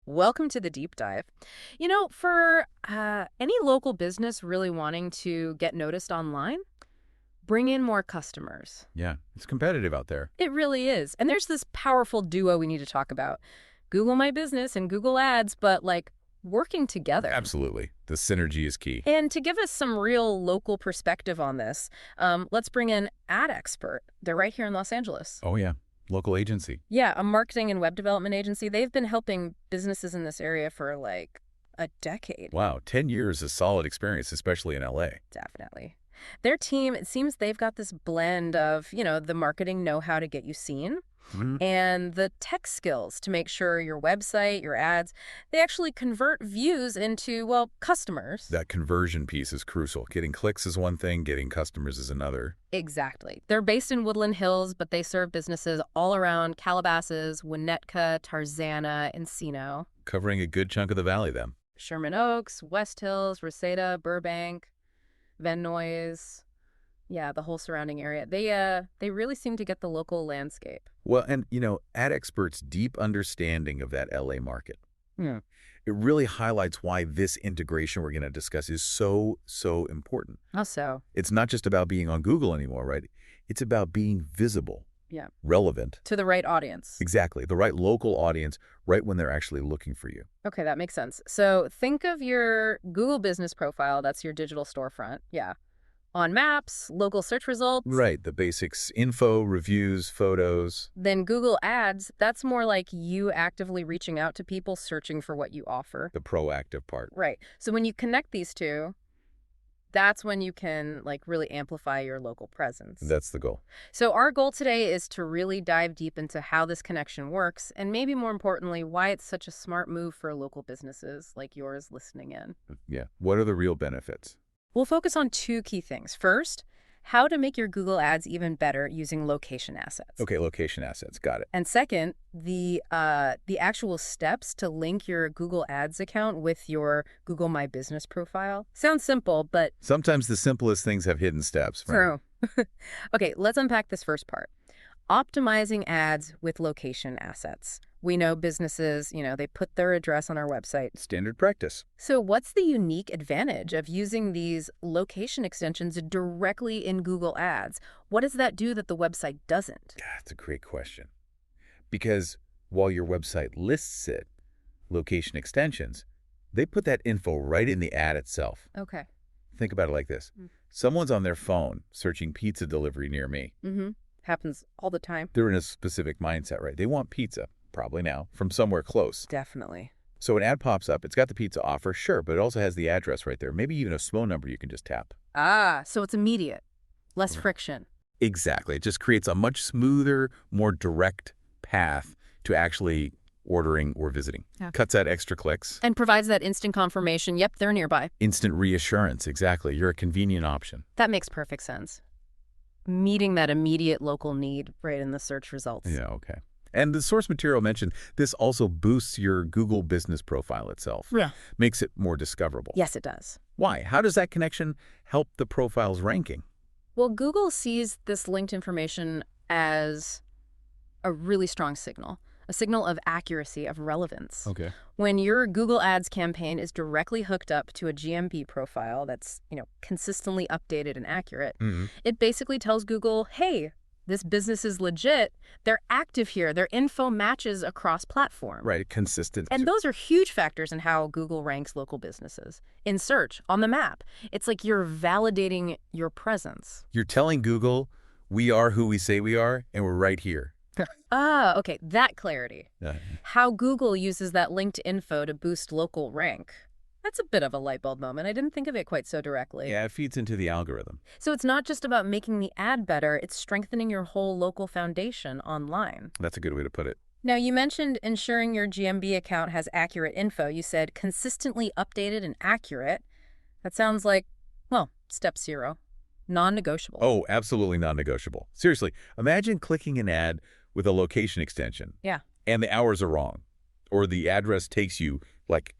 Welcome to the deep dive. For any local business really wanting to get noticed online, bring in more customers. Yeah, it's competitive out there. It really is. And there's this powerful duo we need to talk about. Google My Business and Google Ads, but like working together. Absolutely. The synergy is key. And to give us some real local perspective on this, let's bring in AdExpert. They're right here in Los Angeles. Oh, yeah. Local agency. Yeah, a marketing and web development agency. They've been helping businesses in this area for like a decade. Wow, 10 years is solid experience, especially in LA. Definitely. Their team, it seems they've got this blend of, the marketing know-how to get you seen and the tech skills to make sure your website, your ads, they actually convert views into, well, customers. That conversion piece is crucial. Getting clicks is one thing, getting customers is another. Exactly. They're based in Woodland Hills, but they serve businesses all around Calabasas, Winnetka, Tarzana, Encino. Covering a good chunk of the valley, then. Sherman Oaks, West Hills, Reseda, Burbank, Van Nuys. Yeah, the whole surrounding area. They really seem to get the local landscape. Well, and, AdExpert's deep understanding of that LA market. Yeah. It really highlights why this integration we're going to discuss is so important. How so? It's not just about being on Google anymore, right? It's about being visible. Yeah. Relevant. To the right audience. Exactly. The right local audience right when they're actually looking for you. Okay, that makes sense. So think of your Google business profile. That's your digital storefront. Yeah. On maps, local search results. Right. The basics, info, reviews, photos. Then Google Ads, that's more like you actively reaching out to people searching for what you offer. The proactive part. Right. So when you connect these two, that's when you can really amplify your local presence. That's the goal. So our goal today is to really dive deep into how this connection works and maybe more importantly, why it's such a smart move for local businesses like yours listening in. Yeah. What are the real benefits? We'll focus on two key things. First, how to make your Google Ads even better using location assets. Okay, location assets. Got it. And second, the actual steps to link your Google Ads account with your Google My Business profile. Sounds simple, but Sometimes the simplest things have hidden steps. Right? true. Okay, let's unpack this first part. Optimizing ads with location assets. We know businesses, they put their address on our website. Standard practice. So what's the unique advantage of using these location extensions directly in Google Ads? What does that do that the website doesn't? That's a great question. Because while your website lists it, location extensions, they put that info right in the ad itself. Okay. Think about it like this. Someone's on their phone searching pizza delivery near me. Mm-hmm. Happens all the time. They're in a specific mindset, right? They want pizza, probably now, from somewhere close. Definitely. So an ad pops up. It's got the pizza offer, sure, but it also has the address right there. Maybe even a phone number you can just tap. Ah, so it's immediate. Less friction. Exactly. It just creates a much smoother, more direct path to actually ordering or visiting. Yeah. Cuts out extra clicks. And provides that instant confirmation. Yep, they're nearby. Instant reassurance. Exactly. You're a convenient option. That makes perfect sense. Meeting that immediate local need right in the search results. Yeah, okay. And the source material mentioned, this also boosts your Google business profile itself. Yeah. Makes it more discoverable. Yes, it does. Why? How does that connection help the profile's ranking? Well, Google sees this linked information as a really strong signal, a signal of accuracy, of relevance. Okay. When your Google Ads campaign is directly hooked up to a GMB profile that's, consistently updated and accurate, it basically tells Google, hey, this business is legit. They're active here. Their info matches across platform. Right, consistent. And those are huge factors in how Google ranks local businesses. In search, on the map, it's like you're validating your presence. You're telling Google, we are who we say we are, and we're right here. Okay, that clarity. How Google uses that linked info to boost local rank. That's a bit of a light bulb moment. I didn't think of it quite so directly. Yeah, it feeds into the algorithm. So it's not just about making the ad better, it's strengthening your whole local foundation online. That's a good way to put it. Now, you mentioned ensuring your GMB account has accurate info. You said consistently updated and accurate. That sounds like, well, step 0. Non-negotiable. Oh, absolutely non-negotiable. Seriously, imagine clicking an ad with a location extension. Yeah. And the hours are wrong. Or the address takes you,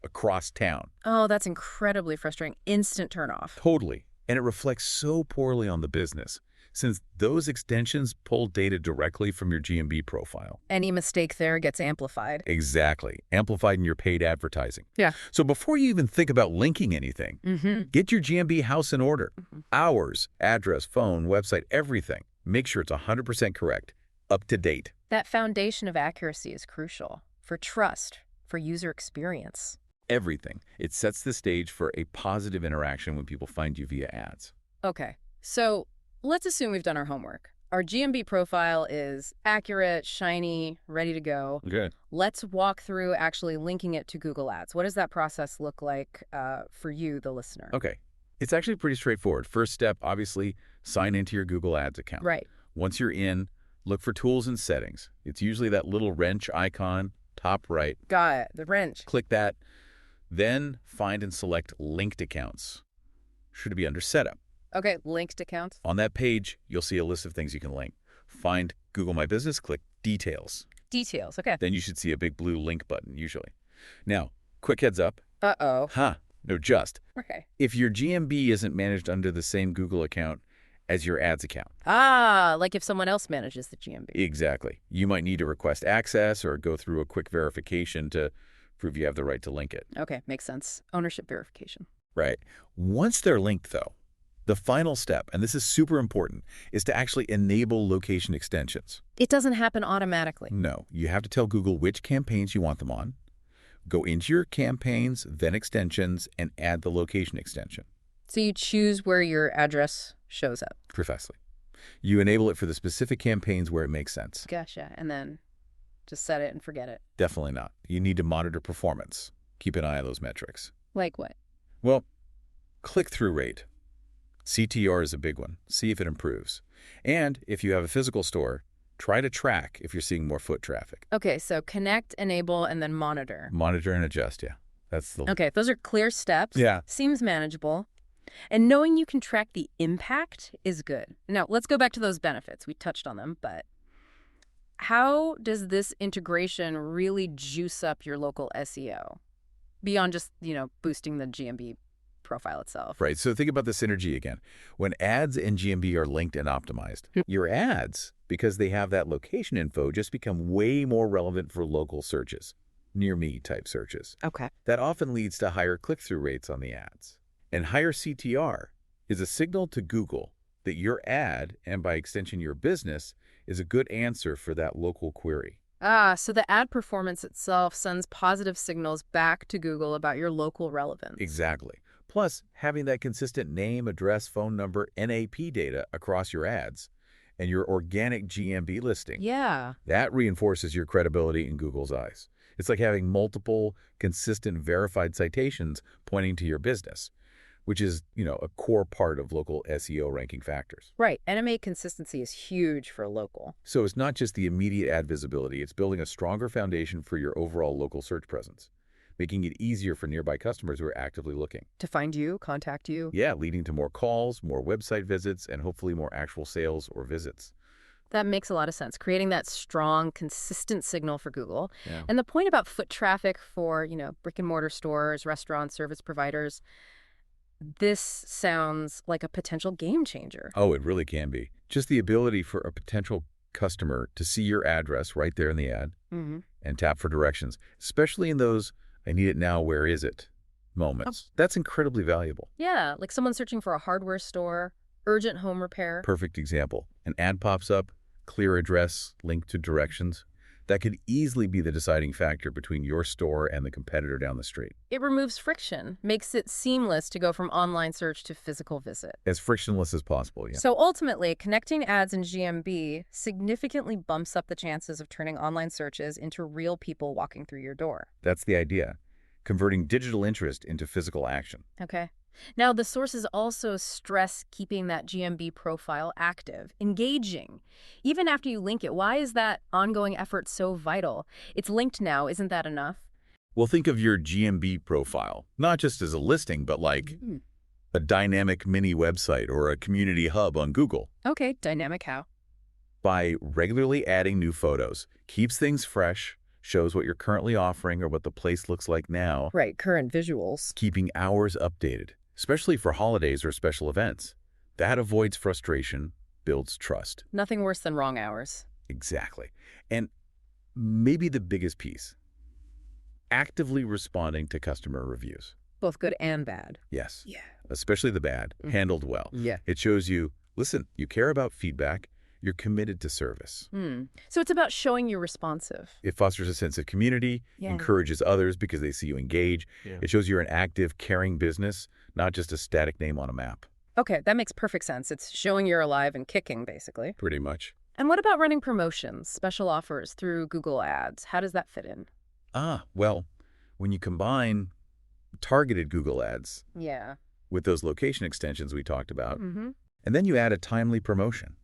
across town. Oh, that's incredibly frustrating. Instant turnoff. Totally. And it reflects so poorly on the business. since those extensions pull data directly from your GMB profile. Any mistake there gets amplified. Exactly. Amplified in your paid advertising. Yeah. So before you even think about linking anything, get your GMB house in order. Hours, address, phone, website, everything. Make sure it's 100% correct, up to date. That foundation of accuracy is crucial for trust, for user experience. Everything. It sets the stage for a positive interaction when people find you via ads. Okay, so let's assume we've done our homework. Our GMB profile is accurate, shiny, ready to go. Good. Let's walk through actually linking it to Google Ads. What does that process look like for you, the listener? Okay. It's actually pretty straightforward. First step, obviously, sign into your Google Ads account. Right. Once you're in, look for tools and settings. It's usually that little wrench icon, top right. Got it, the wrench. Click that. Then find and select linked accounts. Should be under setup. Okay, linked accounts. On that page, you'll see a list of things you can link. Find Google My Business, click Details. Details, okay. Then you should see a big blue link button, usually. Now, quick heads up. Uh-oh. No, just. Okay. If your GMB isn't managed under the same Google account as your ads account. Like if someone else manages the GMB. Exactly. You might need to request access or go through a quick verification to prove you have the right to link it. Okay, makes sense. Ownership verification. Right. Once they're linked, though, the final step, and this is super important, is to actually enable location extensions. It doesn't happen automatically. No, you have to tell Google which campaigns you want them on, go into your campaigns, then extensions, and add the location extension. So you choose where your address shows up. Precisely. You enable it for the specific campaigns where it makes sense. Gotcha. And then just set it and forget it. Definitely not. You need to monitor performance. Keep an eye on those metrics. Like what? Well, click-through rate. CTR is a big one. See if it improves. And if you have a physical store, try to track if you're seeing more foot traffic. Okay, so connect, enable, and then monitor. Monitor and adjust, yeah. That's the... Okay, those are clear steps. Yeah. Seems manageable. And knowing you can track the impact is good. Now, let's go back to those benefits. We touched on them, but how does this integration really juice up your local SEO beyond just, boosting the GMB profile itself? Right. So think about the synergy again. When ads and GMB are linked and optimized, your ads, because they have that location info, just become way more relevant for local searches, near me type searches. Okay. That often leads to higher click-through rates on the ads. And higher CTR is a signal to Google that your ad, and by extension your business, is a good answer for that local query. So the ad performance itself sends positive signals back to Google about your local relevance. Exactly. Plus, having that consistent name, address, phone number, NAP data across your ads and your organic GMB listing. Yeah. That reinforces your credibility in Google's eyes. It's like having multiple, consistent, verified citations pointing to your business, which is, a core part of local SEO ranking factors. Right. NMA consistency is huge for local. So it's not just the immediate ad visibility, it's building a stronger foundation for your overall local search presence, making it easier for nearby customers who are actively looking. To find you, contact you. Yeah, leading to more calls, more website visits, and hopefully more actual sales or visits. That makes a lot of sense, creating that strong, consistent signal for Google. Yeah. And the point about foot traffic for, brick and mortar stores, restaurants, service providers, this sounds like a potential game changer. Oh, it really can be. Just the ability for a potential customer to see your address right there in the ad and tap for directions, especially in those "I need it now, where is it" moments. That's incredibly valuable. Yeah, like someone searching for a hardware store, urgent home repair. Perfect example. An ad pops up, clear address, link to directions. That could easily be the deciding factor between your store and the competitor down the street. It removes friction, makes it seamless to go from online search to physical visit. As frictionless as possible, yeah. So ultimately, connecting ads and GMB significantly bumps up the chances of turning online searches into real people walking through your door. That's the idea. Converting digital interest into physical action. Okay. Now, the sources also stress keeping that GMB profile active, engaging. Even after you link it, why is that ongoing effort so vital? It's linked now, isn't that enough? Well, think of your GMB profile, not just as a listing, but like a dynamic mini website or a community hub on Google. Okay, dynamic how? By regularly adding new photos, keeps things fresh, shows what you're currently offering or what the place looks like now. Right, current visuals. Keeping hours updated, especially for holidays or special events. That avoids frustration, builds trust. Nothing worse than wrong hours. Exactly. And maybe the biggest piece, actively responding to customer reviews. Both good and bad. Yes. Yeah. Especially the bad, handled well. Yeah. It shows you, listen, you care about feedback, you're committed to service. So it's about showing you're responsive. It fosters a sense of community, encourages others because they see you engage. It shows you're an active, caring business, not just a static name on a map. Okay, that makes perfect sense. It's showing you're alive and kicking, basically. Pretty much. And what about running promotions, special offers through Google Ads? How does that fit in? Well, when you combine targeted Google Ads with those location extensions we talked about, and then you add a timely promotion,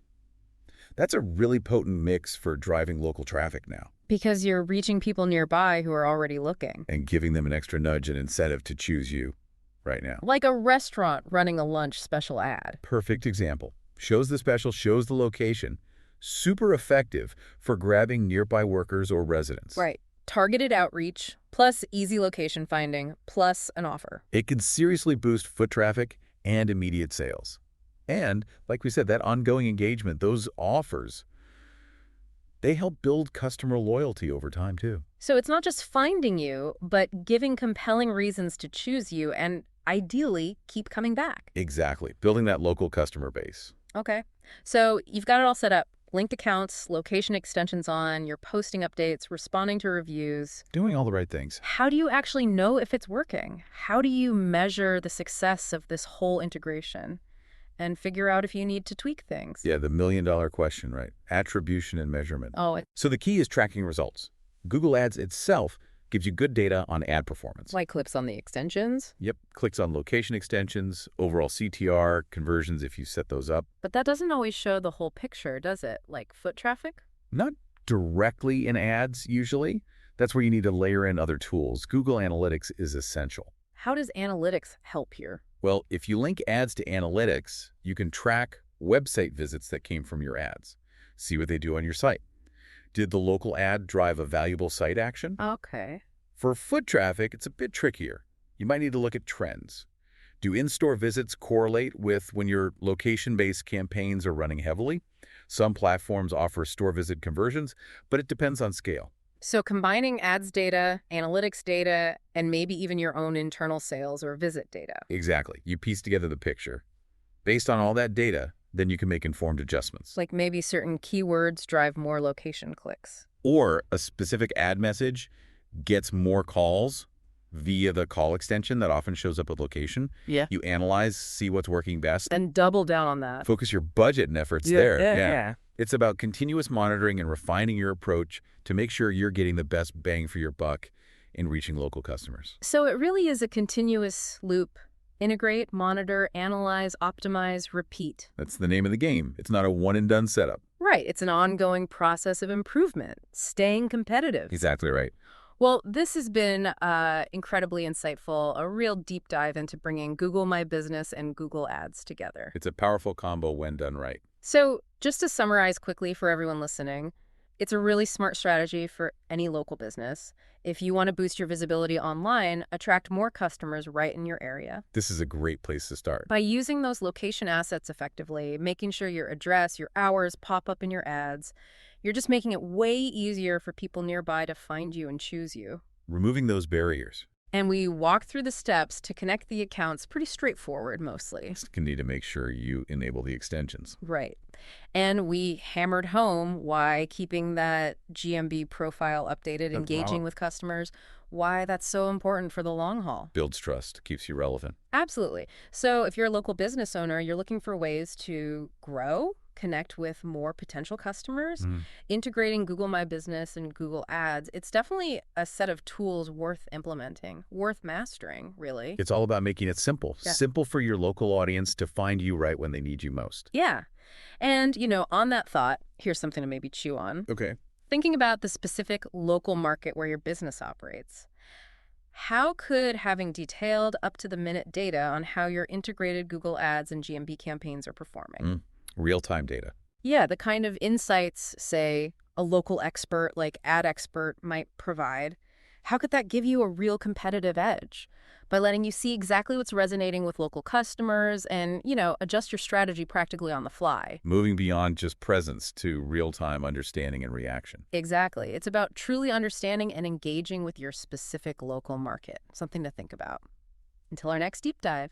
that's a really potent mix for driving local traffic now. Because you're reaching people nearby who are already looking. And giving them an extra nudge and incentive to choose you right now. Like a restaurant running a lunch special ad. Perfect example. Shows the special, shows the location. Super effective for grabbing nearby workers or residents. Right. Targeted outreach, plus easy location finding, plus an offer. It can seriously boost foot traffic and immediate sales. And, like we said, that ongoing engagement, those offers, they help build customer loyalty over time, too. So it's not just finding you, but giving compelling reasons to choose you and, ideally, keep coming back. Exactly. Building that local customer base. Okay. So you've got it all set up. Linked accounts, location extensions on, you're posting updates, responding to reviews. Doing all the right things. How do you actually know if it's working? How do you measure the success of this whole integration and figure out if you need to tweak things? Yeah, the million-dollar question, right? Attribution and measurement. So the key is tracking results. Google Ads itself gives you good data on ad performance. Like clicks on the extensions? Yep, clicks on location extensions, overall CTR, conversions if you set those up. But that doesn't always show the whole picture, does it? Like foot traffic? Not directly in ads, usually. That's where you need to layer in other tools. Google Analytics is essential. How does analytics help here? Well, if you link ads to analytics, you can track website visits that came from your ads. See what they do on your site. Did the local ad drive a valuable site action? Okay. For foot traffic, it's a bit trickier. You might need to look at trends. Do in-store visits correlate with when your location-based campaigns are running heavily? Some platforms offer store visit conversions, but it depends on scale. So combining ads data, analytics data, and maybe even your own internal sales or visit data. Exactly. You piece together the picture. Based on all that data, then you can make informed adjustments. Like maybe certain keywords drive more location clicks. Or a specific ad message gets more calls via the call extension that often shows up at location. Yeah. You analyze, see what's working best. And double down on that. Focus your budget and efforts there. Yeah. It's about continuous monitoring and refining your approach to make sure you're getting the best bang for your buck in reaching local customers. So it really is a continuous loop. Integrate, monitor, analyze, optimize, repeat. That's the name of the game. It's not a one-and-done setup. Right. It's an ongoing process of improvement, staying competitive. Exactly right. Well, this has been incredibly insightful, a real deep dive into bringing Google My Business and Google Ads together. It's a powerful combo when done right. So just to summarize quickly for everyone listening, it's a really smart strategy for any local business. If you want to boost your visibility online, attract more customers right in your area. This is a great place to start. By using those location assets effectively, making sure your address, your hours pop up in your ads, you're just making it way easier for people nearby to find you and choose you. Removing those barriers. And we walk through the steps to connect the accounts, pretty straightforward mostly. Just need to make sure you enable the extensions. Right. And we hammered home why keeping that GMB profile updated, engaging with customers, why that's so important for the long haul. Builds trust, keeps you relevant. Absolutely. So if you're a local business owner, you're looking for ways to grow, connect with more potential customers, integrating Google My Business and Google Ads, it's definitely a set of tools worth implementing, worth mastering, really. It's all about making it simple. Yeah. Simple for your local audience to find you right when they need you most. Yeah. And, on that thought, here's something to maybe chew on. Okay. Thinking about the specific local market where your business operates, how could having detailed, up-to-the-minute data on how your integrated Google Ads and GMB campaigns are performing? Real-time data. Yeah, the kind of insights, say, a local expert like AdExpert might provide. How could that give you a real competitive edge? By letting you see exactly what's resonating with local customers and, adjust your strategy practically on the fly. Moving beyond just presence to real-time understanding and reaction. Exactly. It's about truly understanding and engaging with your specific local market. Something to think about. Until our next deep dive.